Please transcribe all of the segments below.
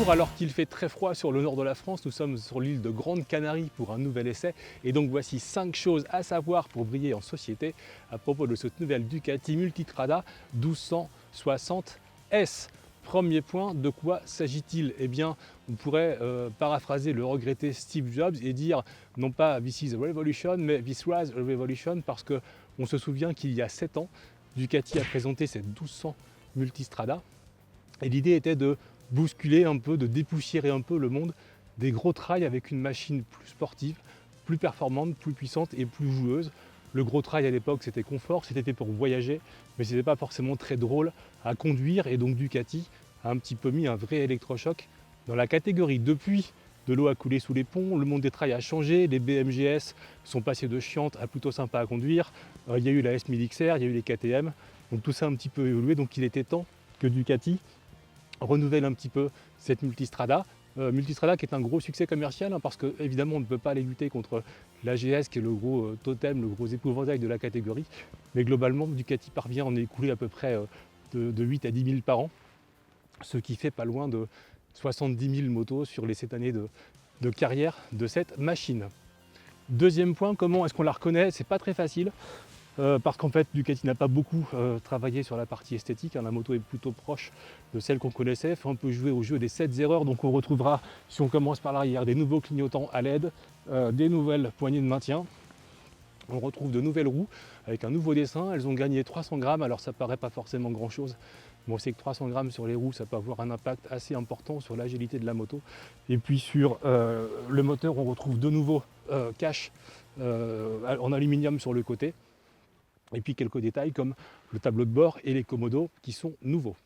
Bonjour, alors qu'il fait très froid sur le nord de la France, nous sommes sur l'île de Grande Canarie pour un nouvel essai. Et donc voici 5 choses à savoir pour briller en société à propos de cette nouvelle Ducati Multistrada 1260S. Premier point, de quoi s'agit-il? Eh bien, on pourrait paraphraser le regretté Steve Jobs et dire non pas "This is a revolution", mais "This was a revolution", parce qu'on se souvient qu'il y a 7 ans, Ducati a présenté cette 1200 Multistrada. Et l'idée était de bousculer un peu, de dépoussiérer un peu le monde des gros trails avec une machine plus sportive, plus performante, plus puissante et plus joueuse. Le gros trail à l'époque c'était confort, c'était fait pour voyager, mais c'était pas forcément très drôle à conduire, et donc Ducati a un petit peu mis un vrai électrochoc dans la catégorie. Depuis, de l'eau a coulé sous les ponts, le monde des trails a changé, les BMGS sont passés de chiantes à plutôt sympa à conduire, il y a eu la S1000XR, il y a eu les KTM, donc tout ça a un petit peu évolué, donc il était temps que Ducati renouvelle un petit peu cette Multistrada. Multistrada qui est un gros succès commercial, parce que évidemment on ne peut pas aller lutter contre l'AGS qui est le gros totem, le gros épouvantail de la catégorie, mais globalement Ducati parvient à en écouler à peu près de 8 à 10 000 par an, ce qui fait pas loin de 70 000 motos sur les 7 années de carrière de cette machine. Deuxième point, comment est-ce qu'on la reconnaît? C'est pas très facile. Parce qu'en fait Ducati n'a pas beaucoup travaillé sur la partie esthétique, la moto est plutôt proche de celle qu'on connaissait, fait un peu jouer au jeu des 7 erreurs, donc on retrouvera, si on commence par l'arrière, des nouveaux clignotants à LED, des nouvelles poignées de maintien, on retrouve de nouvelles roues avec un nouveau dessin, elles ont gagné 300 grammes, alors ça paraît pas forcément grand chose, mais on sait que 300 grammes sur les roues ça peut avoir un impact assez important sur l'agilité de la moto. Et puis sur le moteur on retrouve de nouveaux caches en aluminium sur le côté, et puis quelques détails comme le tableau de bord et les commodos qui sont nouveaux.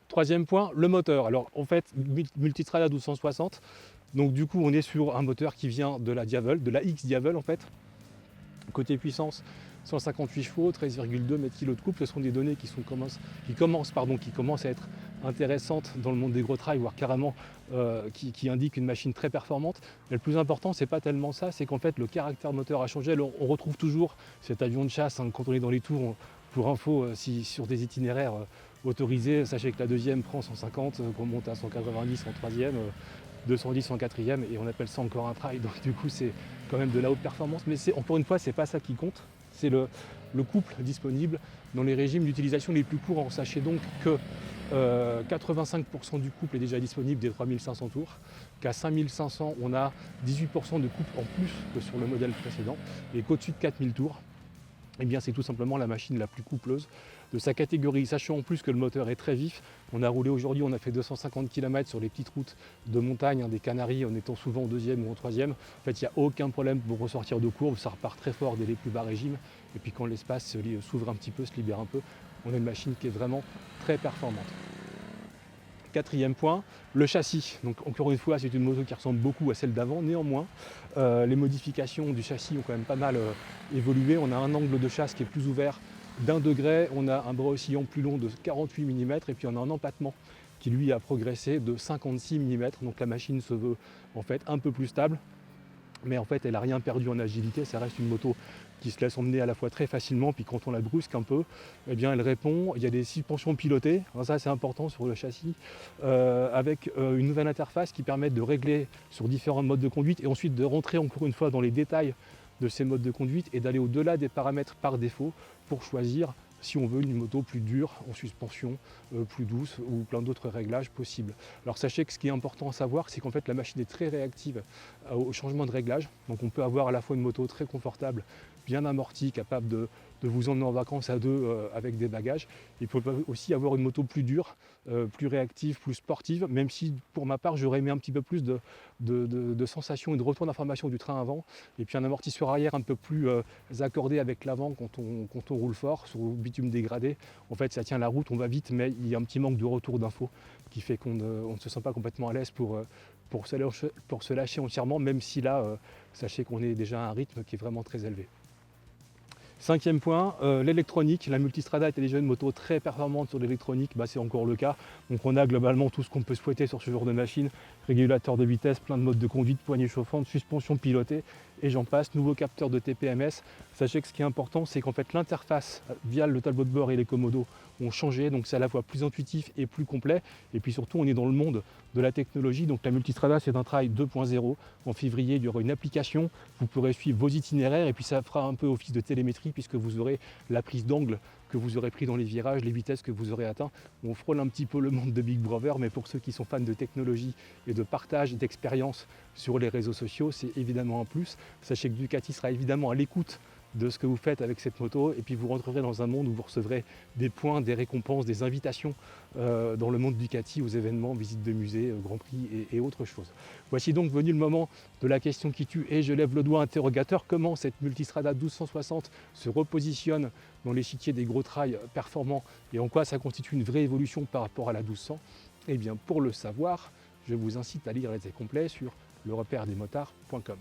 Troisième point, le moteur. Alors en fait, Multistrada 1260, donc du coup on est sur un moteur qui vient de la Diavel, de la X Diavel en fait. Côté puissance, 158 chevaux, 13,2 mètres-kg de couple, ce sont des données qui commencent à être intéressantes dans le monde des gros trails, voire carrément qui indiquent une machine très performante. Mais le plus important, c'est pas tellement ça, c'est qu'en fait le caractère moteur a changé. Alors, on retrouve toujours cet avion de chasse, quand on est dans les tours. Pour info, si sur des itinéraires autorisés, sachez que la deuxième prend 150, qu'on monte à 190 en troisième, 210 en quatrième, et on appelle ça encore un trail, donc du coup c'est quand même de la haute performance, mais encore une fois c'est pas ça qui compte, c'est le couple disponible dans les régimes d'utilisation les plus courants. Sachez donc que 85% du couple est déjà disponible des 3500 tours, qu'à 5500 on a 18% de couple en plus que sur le modèle précédent, et qu'au-dessus de 4000 tours, eh bien c'est tout simplement la machine la plus coupleuse de sa catégorie. Sachant en plus que le moteur est très vif, on a roulé aujourd'hui, on a fait 250 km sur les petites routes de montagne des Canaries, en étant souvent en deuxième ou en troisième. En fait, il n'y a aucun problème pour ressortir de courbe, ça repart très fort dès les plus bas régimes, et puis quand l'espace s'ouvre un petit peu, se libère un peu, on a une machine qui est vraiment très performante. Quatrième point, le châssis. Donc encore une fois, c'est une moto qui ressemble beaucoup à celle d'avant. Néanmoins, les modifications du châssis ont quand même pas mal évolué. On a un angle de chasse qui est plus ouvert d'1 degré, on a un bras oscillant plus long de 48 mm, et puis on a un empattement qui lui a progressé de 56 mm. Donc la machine se veut en fait un peu plus stable, mais en fait elle n'a rien perdu en agilité. Ça reste une moto qui se laisse emmener à la fois très facilement, puis quand on la brusque un peu, eh bien elle répond. Il y a des suspensions pilotées, alors ça c'est important sur le châssis, avec une nouvelle interface qui permet de régler sur différents modes de conduite, et ensuite de rentrer encore une fois dans les détails de ces modes de conduite et d'aller au-delà des paramètres par défaut pour choisir si on veut une moto plus dure en suspension, plus douce, ou plein d'autres réglages possibles. Alors sachez que ce qui est important à savoir, c'est qu'en fait la machine est très réactive au changement de réglage. Donc on peut avoir à la fois une moto très confortable, bien amortie, capable de vous emmener en vacances à deux avec des bagages. Il peut aussi avoir une moto plus dure, plus réactive, plus sportive, même si pour ma part j'aurais aimé un petit peu plus de sensations et de retour d'information du train avant, et puis un amortisseur arrière un peu plus accordé avec l'avant quand on roule fort sur le bitume dégradé. En fait ça tient la route, on va vite, mais il y a un petit manque de retour d'info qui fait qu'on ne se sent pas complètement à l'aise pour se lâcher entièrement, même si là, sachez qu'on est déjà à un rythme qui est vraiment très élevé. Cinquième point, l'électronique. La Multistrada était déjà une moto très performante sur l'électronique, c'est encore le cas. Donc on a globalement tout ce qu'on peut souhaiter sur ce genre de machine: régulateur de vitesse, plein de modes de conduite, poignée chauffante, suspension pilotée et j'en passe, nouveau capteur de TPMS. Sachez que ce qui est important, c'est qu'en fait l'interface via le tableau de bord et les commodos ont changé, donc c'est à la fois plus intuitif et plus complet. Et puis surtout, on est dans le monde de la technologie, donc la Multistrada, c'est un trail 2.0. En février, il y aura une application, vous pourrez suivre vos itinéraires et puis ça fera un peu office de télémétrie puisque vous aurez la prise d'angle que vous aurez pris dans les virages, les vitesses que vous aurez atteintes. On frôle un petit peu le monde de Big Brother, mais pour ceux qui sont fans de technologie et de partage d'expériences sur les réseaux sociaux, c'est évidemment un plus. Sachez que Ducati sera évidemment à l'écoute de ce que vous faites avec cette moto et puis vous rentrerez dans un monde où vous recevrez des points, des récompenses, des invitations dans le monde Ducati aux événements, visites de musées, Grand Prix et autres choses. Voici donc venu le moment de la question qui tue et je lève le doigt interrogateur. Comment cette Multistrada 1260 se repositionne dans l'échiquier des gros trails performants et en quoi ça constitue une vraie évolution par rapport à la 1200? Eh bien pour le savoir, je vous incite à lire les essais complets sur lerepairedesmotards.com.